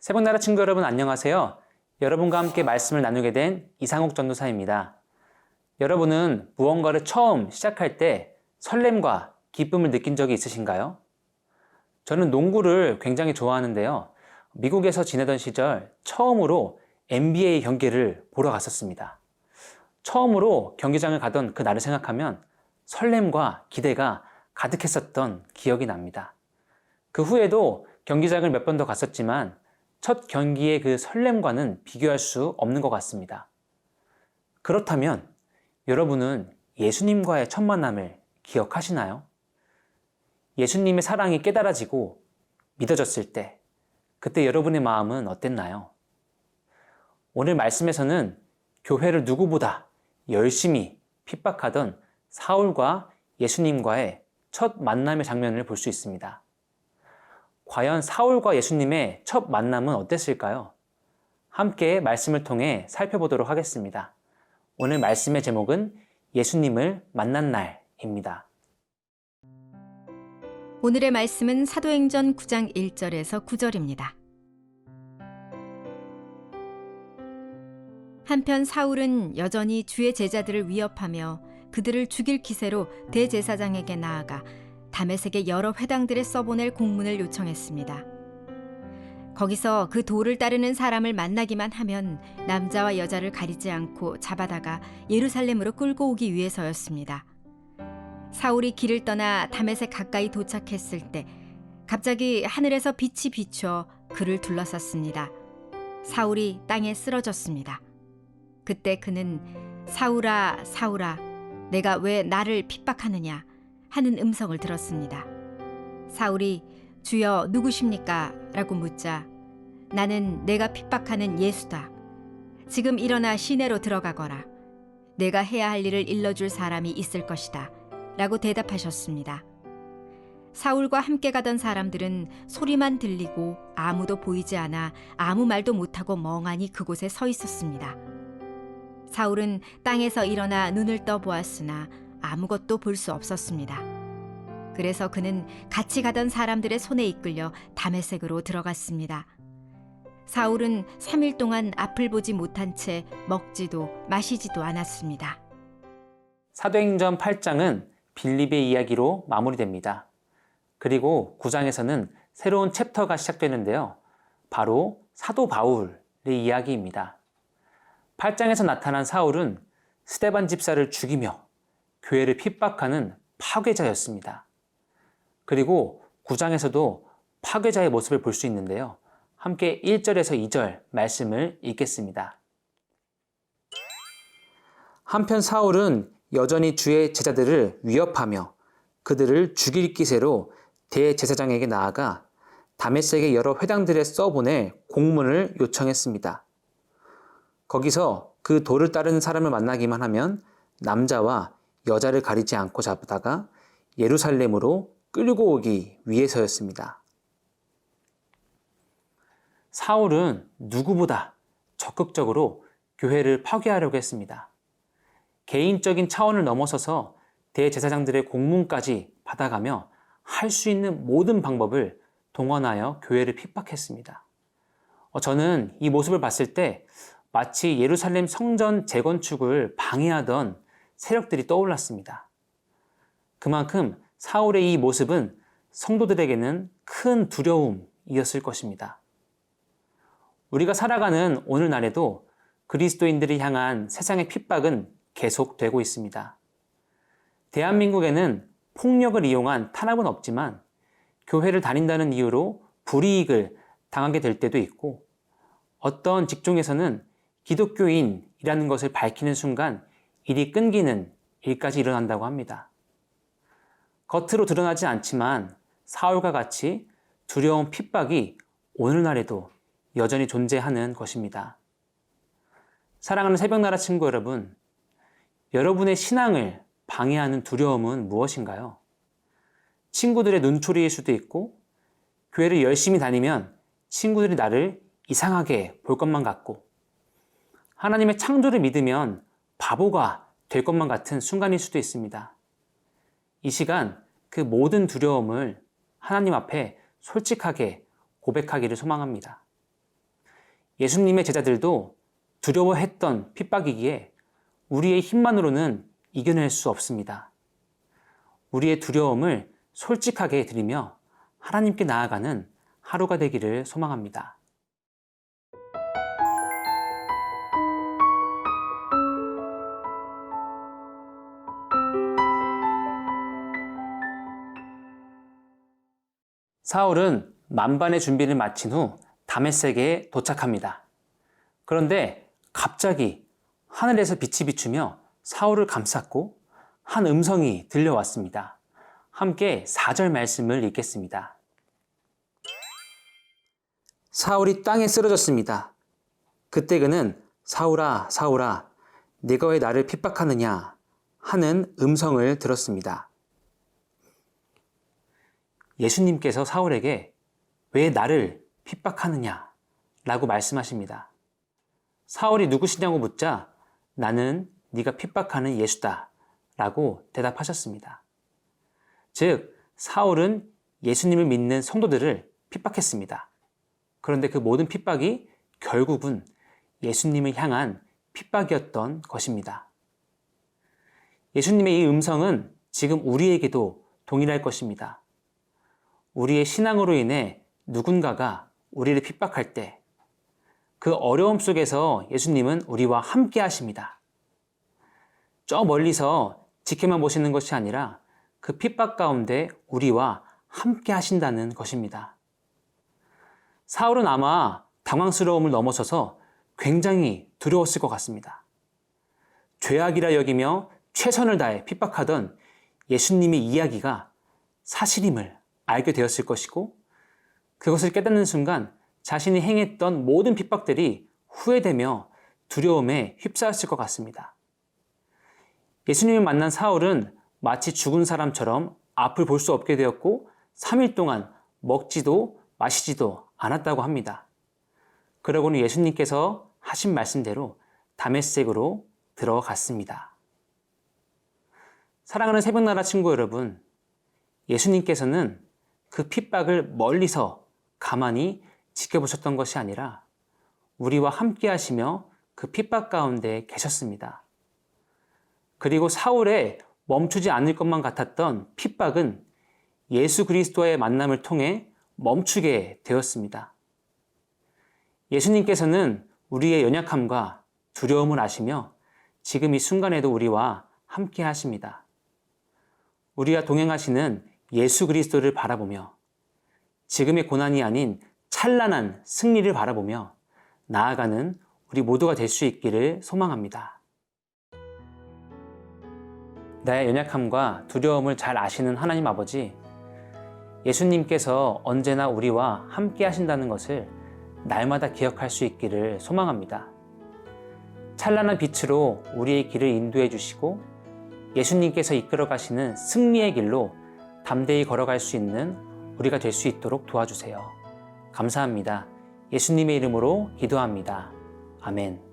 새벽나라 친구 여러분 안녕하세요. 여러분과 함께 말씀을 나누게 된 이상욱 전도사입니다. 여러분은 무언가를 처음 시작할 때 설렘과 기쁨을 느낀 적이 있으신가요? 저는 농구를 굉장히 좋아하는데요. 미국에서 지내던 시절 처음으로 NBA 경기를 보러 갔었습니다. 처음으로 경기장을 가던 그 날을 생각하면 설렘과 기대가 가득했었던 기억이 납니다. 그 후에도 경기장을 몇 번 더 갔었지만 첫 경기의 그 설렘과는 비교할 수 없는 것 같습니다. 그렇다면 여러분은 예수님과의 첫 만남을 기억하시나요? 예수님의 사랑이 깨달아지고 믿어졌을 때 그때 여러분의 마음은 어땠나요? 오늘 말씀에서는 교회를 누구보다 열심히 핍박하던 사울과 예수님과의 첫 만남의 장면을 볼 수 있습니다. 과연 사울과 예수님의 첫 만남은 어땠을까요? 함께 말씀을 통해 살펴보도록 하겠습니다. 오늘 말씀의 제목은 예수님을 만난 날입니다. 오늘의 말씀은 사도행전 9장 1절에서 9절입니다. 한편 사울은 여전히 주의 제자들을 위협하며 그들을 죽일 기세로 대제사장에게 나아가 다메섹의 여러 회당들에 써보낼 공문을 요청했습니다. 거기서 그 도를 따르는 사람을 만나기만 하면 남자와 여자를 가리지 않고 잡아다가 예루살렘으로 끌고 오기 위해서였습니다. 사울이 길을 떠나 다메섹 가까이 도착했을 때 갑자기 하늘에서 빛이 비춰 그를 둘러쌌습니다. 사울이 땅에 쓰러졌습니다. 그때 그는 사울아, 사울아, 내가 왜 나를 핍박하느냐 하는 음성을 들었습니다. 사울이 주여 누구십니까? 라고 묻자 나는 내가 핍박하는 예수다. 지금 일어나 시내로 들어가거라. 내가 해야 할 일을 일러줄 사람이 있을 것이다. 라고 대답하셨습니다. 사울과 함께 가던 사람들은 소리만 들리고 아무도 보이지 않아 아무 말도 못하고 멍하니 그곳에 서 있었습니다. 사울은 땅에서 일어나 눈을 떠보았으나 아무것도 볼 수 없었습니다. 그래서 그는 같이 가던 사람들의 손에 이끌려 다메섹으로 들어갔습니다. 사울은 3일 동안 앞을 보지 못한 채 먹지도 마시지도 않았습니다. 사도행전 8장은 빌립의 이야기로 마무리됩니다. 그리고 9장에서는 새로운 챕터가 시작되는데요. 바로 사도 바울의 이야기입니다. 8장에서 나타난 사울은 스데반 집사를 죽이며 교회를 핍박하는 파괴자였습니다. 그리고 9장에서도 파괴자의 모습을 볼 수 있는데요. 함께 1절에서 2절 말씀을 읽겠습니다. 한편 사울은 여전히 주의 제자들을 위협하며 그들을 죽일 기세로 대제사장에게 나아가 다메섹의 여러 회당들에 써보낼 공문을 요청했습니다. 거기서 그 도를 따르는 사람을 만나기만 하면 남자와 여자를 가리지 않고 잡다가 예루살렘으로 끌고 오기 위해서였습니다. 사울은 누구보다 적극적으로 교회를 파괴하려고 했습니다. 개인적인 차원을 넘어서서 대제사장들의 공문까지 받아가며 할 수 있는 모든 방법을 동원하여 교회를 핍박했습니다. 저는 이 모습을 봤을 때 마치 예루살렘 성전 재건축을 방해하던 세력들이 떠올랐습니다. 그만큼 사울의 이 모습은 성도들에게는 큰 두려움이었을 것입니다. 우리가 살아가는 오늘날에도 그리스도인들을 향한 세상의 핍박은 계속되고 있습니다. 대한민국에는 폭력을 이용한 탄압은 없지만 교회를 다닌다는 이유로 불이익을 당하게 될 때도 있고 어떤 직종에서는 기독교인이라는 것을 밝히는 순간 일이 끊기는 일까지 일어난다고 합니다. 겉으로 드러나지 않지만 사울과 같이 두려운 핍박이 오늘날에도 여전히 존재하는 것입니다. 사랑하는 새벽나라 친구 여러분, 여러분의 신앙을 방해하는 두려움은 무엇인가요? 친구들의 눈초리일 수도 있고 교회를 열심히 다니면 친구들이 나를 이상하게 볼 것만 같고 하나님의 창조를 믿으면 바보가 될 것만 같은 순간일 수도 있습니다. 이 시간 그 모든 두려움을 하나님 앞에 솔직하게 고백하기를 소망합니다. 예수님의 제자들도 두려워했던 핍박이기에 우리의 힘만으로는 이겨낼 수 없습니다. 우리의 두려움을 솔직하게 드리며 하나님께 나아가는 하루가 되기를 소망합니다. 사울은 만반의 준비를 마친 후 다메섹에 도착합니다. 그런데 갑자기 하늘에서 빛이 비추며 사울을 감쌌고 한 음성이 들려왔습니다. 함께 4절 말씀을 읽겠습니다. 사울이 땅에 쓰러졌습니다. 그때 그는 사울아, 사울아, 네가 왜 나를 핍박하느냐 하는 음성을 들었습니다. 예수님께서 사울에게 왜 나를 핍박하느냐 라고 말씀하십니다. 사울이 누구시냐고 묻자 나는 네가 핍박하는 예수다 라고 대답하셨습니다. 즉, 사울은 예수님을 믿는 성도들을 핍박했습니다. 그런데 그 모든 핍박이 결국은 예수님을 향한 핍박이었던 것입니다. 예수님의 이 음성은 지금 우리에게도 동일할 것입니다. 우리의 신앙으로 인해 누군가가 우리를 핍박할 때 그 어려움 속에서 예수님은 우리와 함께 하십니다. 저 멀리서 지켜만 보시는 것이 아니라 그 핍박 가운데 우리와 함께 하신다는 것입니다. 사울은 아마 당황스러움을 넘어서서 굉장히 두려웠을 것 같습니다. 죄악이라 여기며 최선을 다해 핍박하던 예수님의 이야기가 사실임을 알게 되었을 것이고 그것을 깨닫는 순간 자신이 행했던 모든 핍박들이 후회되며 두려움에 휩싸였을 것 같습니다. 예수님을 만난 사울은 마치 죽은 사람처럼 앞을 볼 수 없게 되었고 3일 동안 먹지도 마시지도 않았다고 합니다. 그러고는 예수님께서 하신 말씀대로 다메섹으로 들어갔습니다. 사랑하는 새벽나라 친구 여러분, 예수님께서는 그 핍박을 멀리서 가만히 지켜보셨던 것이 아니라 우리와 함께 하시며 그 핍박 가운데 계셨습니다. 그리고 사울의 멈추지 않을 것만 같았던 핍박은 예수 그리스도와의 만남을 통해 멈추게 되었습니다. 예수님께서는 우리의 연약함과 두려움을 아시며 지금 이 순간에도 우리와 함께 하십니다. 우리와 동행하시는 예수 그리스도를 바라보며 지금의 고난이 아닌 찬란한 승리를 바라보며 나아가는 우리 모두가 될 수 있기를 소망합니다. 나의 연약함과 두려움을 잘 아시는 하나님 아버지, 예수님께서 언제나 우리와 함께 하신다는 것을 날마다 기억할 수 있기를 소망합니다. 찬란한 빛으로 우리의 길을 인도해 주시고 예수님께서 이끌어 가시는 승리의 길로 담대히 걸어갈 수 있는 우리가 될 수 있도록 도와주세요. 감사합니다. 예수님의 이름으로 기도합니다. 아멘.